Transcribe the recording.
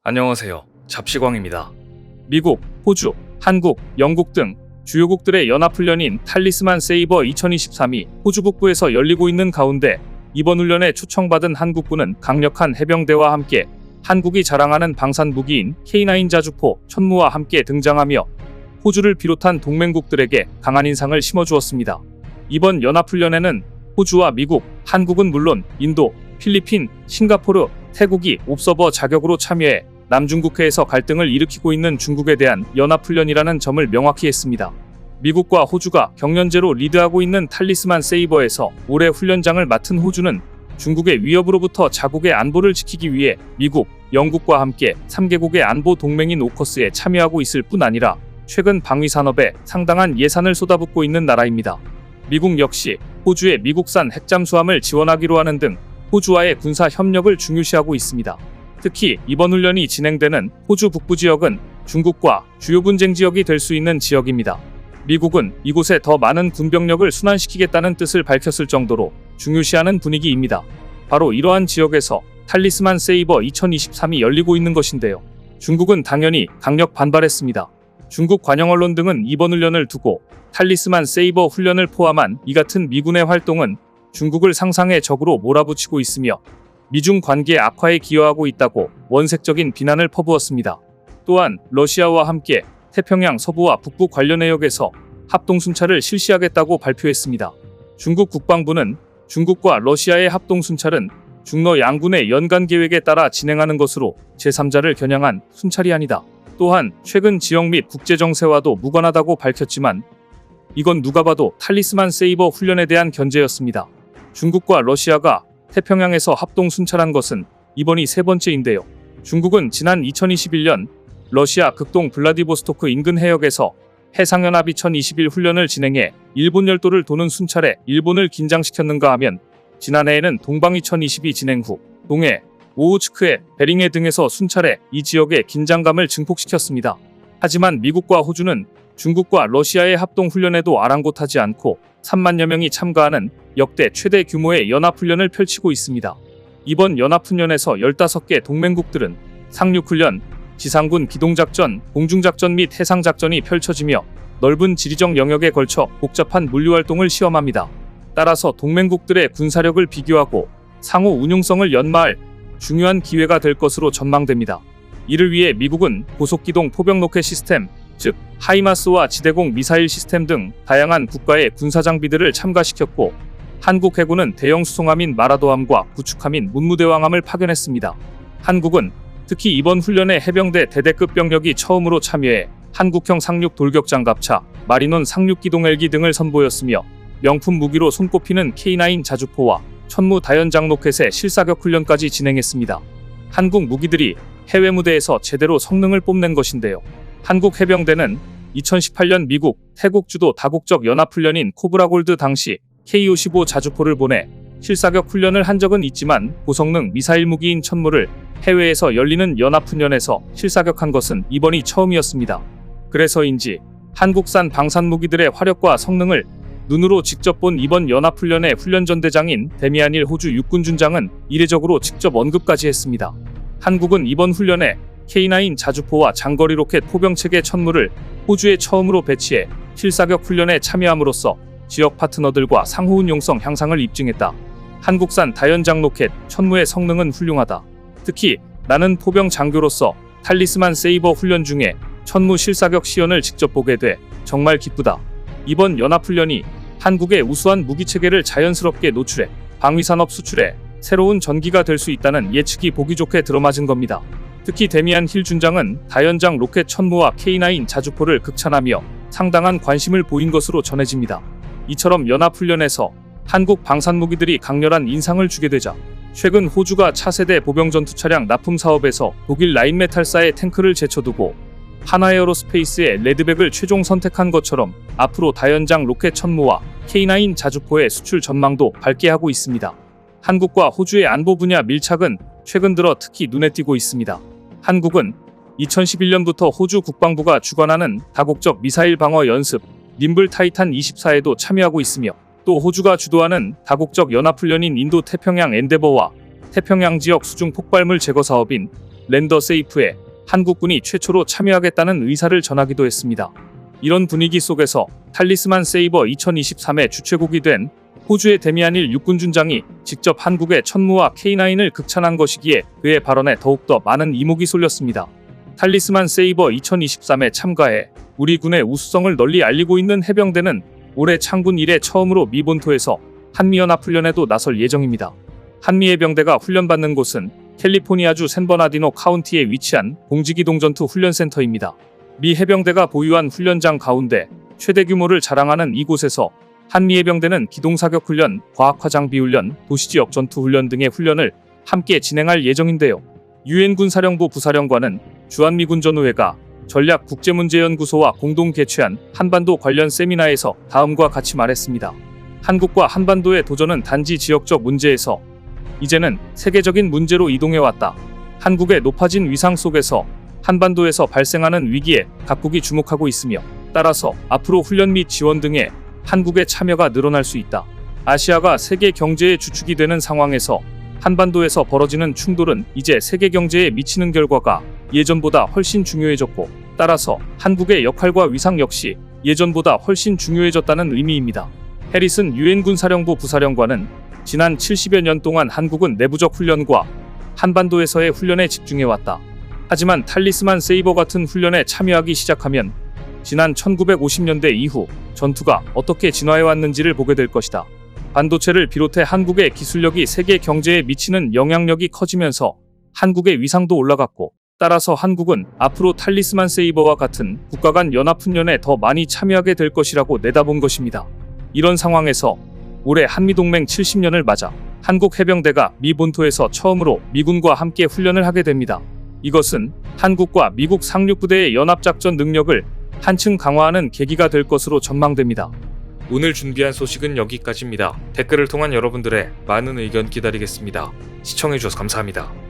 안녕하세요. 잡시광입니다. 미국, 호주, 한국, 영국 등 주요국들의 연합훈련인 탈리스만 세이버 2023이 호주 북부에서 열리고 있는 가운데 이번 훈련에 초청받은 한국군은 강력한 해병대와 함께 한국이 자랑하는 방산 무기인 K9 자주포 천무와 함께 등장하며 호주를 비롯한 동맹국들에게 강한 인상을 심어주었습니다. 이번 연합훈련에는 호주와 미국, 한국은 물론 인도, 필리핀, 싱가포르, 태국이 옵서버 자격으로 참여해 남중국해에서 갈등을 일으키고 있는 중국에 대한 연합훈련이라는 점을 명확히 했습니다. 미국과 호주가 경연제로 리드하고 있는 탈리스만 세이버에서 올해 훈련장을 맡은 호주는 중국의 위협으로부터 자국의 안보를 지키기 위해 미국, 영국과 함께 3개국의 안보 동맹인 오커스에 참여하고 있을 뿐 아니라 최근 방위산업에 상당한 예산을 쏟아붓고 있는 나라입니다. 미국 역시 호주의 미국산 핵잠수함을 지원하기로 하는 등 호주와의 군사 협력을 중요시하고 있습니다. 특히 이번 훈련이 진행되는 호주 북부 지역은 중국과 주요 분쟁 지역이 될 수 있는 지역입니다. 미국은 이곳에 더 많은 군병력을 순환시키겠다는 뜻을 밝혔을 정도로 중요시하는 분위기입니다. 바로 이러한 지역에서 탈리스만 세이버 2023이 열리고 있는 것인데요. 중국은 당연히 강력 반발했습니다. 중국 관영 언론 등은 이번 훈련을 두고 탈리스만 세이버 훈련을 포함한 이 같은 미군의 활동은 중국을 상상의 적으로 몰아붙이고 있으며 미중 관계 악화에 기여하고 있다고 원색적인 비난을 퍼부었습니다. 또한 러시아와 함께 태평양 서부와 북부 관련 해역에서 합동순찰을 실시하겠다고 발표했습니다. 중국 국방부는 중국과 러시아의 합동순찰은 중러 양군의 연간 계획에 따라 진행하는 것으로 제3자를 겨냥한 순찰이 아니다. 또한 최근 지역 및 국제 정세와도 무관하다고 밝혔지만 이건 누가 봐도 탈리스만 세이버 훈련에 대한 견제였습니다. 중국과 러시아가 태평양에서 합동 순찰한 것은 이번이 세 번째인데요. 중국은 지난 2021년 러시아 극동 블라디보스토크 인근 해역에서 해상연합 2021 훈련을 진행해 일본 열도를 도는 순찰에 일본을 긴장시켰는가 하면 지난해에는 동방 2022 진행 후 동해, 오우츠크해, 베링해 등에서 순찰해 이 지역의 긴장감을 증폭시켰습니다. 하지만 미국과 호주는 중국과 러시아의 합동 훈련에도 아랑곳하지 않고 3만여 명이 참가하는 역대 최대 규모의 연합훈련을 펼치고 있습니다. 이번 연합훈련에서 15개 동맹국들은 상륙훈련, 지상군 기동작전, 공중작전 및 해상작전이 펼쳐지며 넓은 지리적 영역에 걸쳐 복잡한 물류활동을 시험합니다. 따라서 동맹국들의 군사력을 비교하고 상호 운용성을 연마할 중요한 기회가 될 것으로 전망됩니다. 이를 위해 미국은 고속기동 포병 로켓 시스템, 즉 하이마스와 지대공 미사일 시스템 등 다양한 국가의 군사장비들을 참가시켰고 한국 해군은 대형 수송함인 마라도함과 구축함인 문무대왕함을 파견했습니다. 한국은 특히 이번 훈련에 해병대 대대급 병력이 처음으로 참여해 한국형 상륙 돌격장갑차, 마리논 상륙기동 헬기 등을 선보였으며 명품 무기로 손꼽히는 K9 자주포와 천무 다연장 로켓의 실사격 훈련까지 진행했습니다. 한국 무기들이 해외 무대에서 제대로 성능을 뽐낸 것인데요. 한국 해병대는 2018년 미국, 태국 주도 다국적 연합훈련인 코브라 골드 당시 K-55 자주포를 보내 실사격 훈련을 한 적은 있지만 고성능 미사일 무기인 천무를 해외에서 열리는 연합훈련에서 실사격한 것은 이번이 처음이었습니다. 그래서인지 한국산 방산 무기들의 화력과 성능을 눈으로 직접 본 이번 연합훈련의 훈련전대장인 데미안일 호주 육군준장은 이례적으로 직접 언급까지 했습니다. 한국은 이번 훈련에 K9 자주포와 장거리 로켓 포병체계 천무를 호주에 처음으로 배치해 실사격 훈련에 참여함으로써 지역 파트너들과 상호 운용성 향상을 입증했다. 한국산 다연장 로켓 천무의 성능은 훌륭하다. 특히 나는 포병 장교로서 탈리스만 세이버 훈련 중에 천무 실사격 시연을 직접 보게 돼 정말 기쁘다. 이번 연합훈련이 한국의 우수한 무기체계를 자연스럽게 노출해 방위산업 수출에 새로운 전기가 될 수 있다는 예측이 보기 좋게 들어맞은 겁니다. 특히 데미안 힐 준장은 다연장 로켓 천무와 K9 자주포를 극찬하며 상당한 관심을 보인 것으로 전해집니다. 이처럼 연합훈련에서 한국 방산무기들이 강렬한 인상을 주게 되자 최근 호주가 차세대 보병전투차량 납품 사업에서 독일 라인메탈사의 탱크를 제쳐두고 하나에어로스페이스의 레드백을 최종 선택한 것처럼 앞으로 다연장 로켓 천무와 K9 자주포의 수출 전망도 밝게 하고 있습니다. 한국과 호주의 안보 분야 밀착은 최근 들어 특히 눈에 띄고 있습니다. 한국은 2011년부터 호주 국방부가 주관하는 다국적 미사일 방어 연습 님블 타이탄 24에도 참여하고 있으며 또 호주가 주도하는 다국적 연합훈련인 인도 태평양 엔데버와 태평양 지역 수중 폭발물 제거 사업인 랜더 세이프에 한국군이 최초로 참여하겠다는 의사를 전하기도 했습니다. 이런 분위기 속에서 탈리스만 세이버 2023의 주최국이 된 호주의 데미안일 육군준장이 직접 한국의 천무와 K9을 극찬한 것이기에 그의 발언에 더욱더 많은 이목이 쏠렸습니다. 탈리스만 세이버 2023에 참가해 우리 군의 우수성을 널리 알리고 있는 해병대는 올해 창군 이래 처음으로 미 본토에서 한미연합훈련에도 나설 예정입니다. 한미해병대가 훈련받는 곳은 캘리포니아주 샌버나디노 카운티에 위치한 공지기동 전투 훈련센터입니다. 미 해병대가 보유한 훈련장 가운데 최대 규모를 자랑하는 이곳에서 한미해병대는 기동사격훈련, 과학화장비훈련, 도시지역 전투훈련 등의 훈련을 함께 진행할 예정인데요. 유엔군사령부 부사령관은 주한미군 전우회가 전략국제문제연구소와 공동 개최한 한반도 관련 세미나에서 다음과 같이 말했습니다. 한국과 한반도의 도전은 단지 지역적 문제에서 이제는 세계적인 문제로 이동해왔다. 한국의 높아진 위상 속에서 한반도에서 발생하는 위기에 각국이 주목하고 있으며 따라서 앞으로 훈련 및 지원 등에 한국의 참여가 늘어날 수 있다. 아시아가 세계 경제의 주축이 되는 상황에서 한반도에서 벌어지는 충돌은 이제 세계 경제에 미치는 결과가 예전보다 훨씬 중요해졌고 따라서 한국의 역할과 위상 역시 예전보다 훨씬 중요해졌다는 의미입니다. 해리슨 유엔군사령부 부사령관은 지난 70여 년 동안 한국은 내부적 훈련과 한반도에서의 훈련에 집중해왔다. 하지만 탈리스만 세이버 같은 훈련에 참여하기 시작하면 지난 1950년대 이후 전투가 어떻게 진화해왔는지를 보게 될 것이다. 반도체를 비롯해 한국의 기술력이 세계 경제에 미치는 영향력이 커지면서 한국의 위상도 올라갔고 따라서 한국은 앞으로 탈리스만 세이버와 같은 국가 간 연합훈련에 더 많이 참여하게 될 것이라고 내다본 것입니다. 이런 상황에서 올해 한미동맹 70년을 맞아 한국 해병대가 미 본토에서 처음으로 미군과 함께 훈련을 하게 됩니다. 이것은 한국과 미국 상륙부대의 연합작전 능력을 한층 강화하는 계기가 될 것으로 전망됩니다. 오늘 준비한 소식은 여기까지입니다. 댓글을 통한 여러분들의 많은 의견 기다리겠습니다. 시청해주셔서 감사합니다.